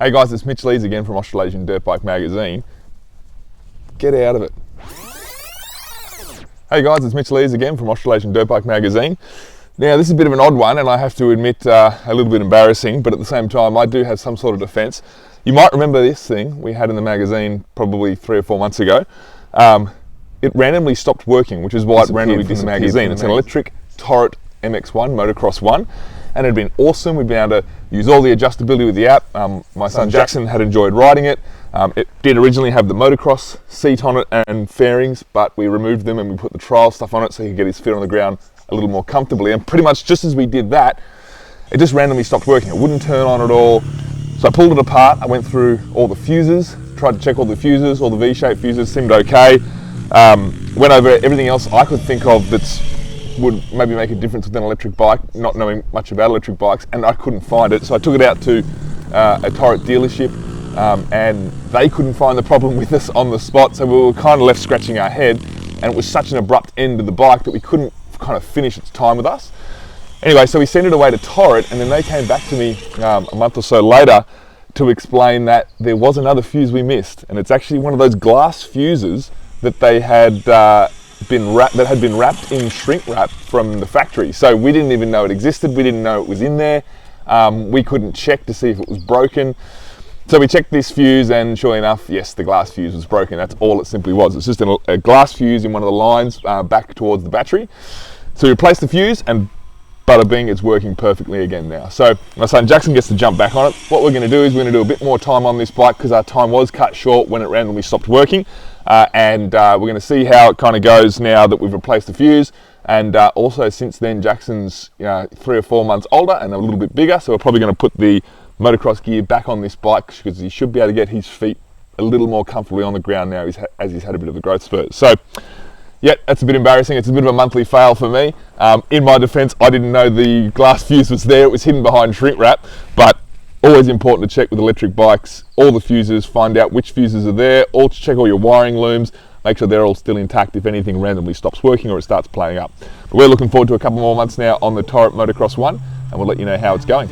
Hey guys, it's Mitch Lees again from Australian Dirt Bike Magazine. Get out of it. Hey guys, it's Mitch Lees again from Australian Dirt Bike Magazine. Now this is a bit of an odd one and I have to admit a little bit embarrassing, but at the same time I do have some sort of defence. You might remember this thing we had in the magazine probably 3 or 4 months ago. It randomly stopped working, which is why it randomly disappeared from the magazine. It's an electric Torrot MX1, Motocross One. And it had been awesome. We'd been able to use all the adjustability with the app. My son Jackson had enjoyed riding it. It did originally have the motocross seat on it and fairings, but we removed them and we put the trial stuff on it so he could get his feet on the ground a little more comfortably. And pretty much just as we did that, it just randomly stopped working. It wouldn't turn on at all. So I pulled it apart. I went through all the fuses, tried to check all the fuses, all the V-shaped fuses, seemed okay. Went over everything else I could think of that's would maybe make a difference with an electric bike, not knowing much about electric bikes, and I couldn't find it. So I took it out to a Torrot dealership and they couldn't find the problem with us on the spot, so we were kind of left scratching our head, and it was such an abrupt end to the bike that we couldn't kind of finish its time with us. Anyway, so we sent it away to Torrot, and then they came back to me a month or so later to explain that there was another fuse we missed, and it's actually one of those glass fuses that they had been wrapped in shrink wrap from the factory. So we didn't even know it existed. We didn't know it was in there. We couldn't check to see if it was broken. So we checked this fuse, and sure enough, yes, the glass fuse was broken. That's all it simply was. It's just a glass fuse in one of the lines back towards the battery. So we replaced the fuse, and bada bing, it's working perfectly again now. So my son Jackson gets to jump back on it. What we're going to do is we're going to do a bit more time on this bike because our time was cut short when it randomly stopped working. And we're going to see how it kind of goes now that we've replaced the fuse. And also since then, Jackson's 3 or 4 months older and a little bit bigger, so we're probably going to put the motocross gear back on this bike because he should be able to get his feet a little more comfortably on the ground now as he's had a bit of a growth spurt. So yeah, that's a bit embarrassing. It's a bit of a monthly fail for me. In my defence, I didn't know the glass fuse was there. It was hidden behind shrink wrap, but always important to check with electric bikes, all the fuses, find out which fuses are there, or check all your wiring looms, make sure they're all still intact if anything randomly stops working or it starts playing up. But we're looking forward to a couple more months now on the Torrot Motocross One, and we'll let you know how it's going.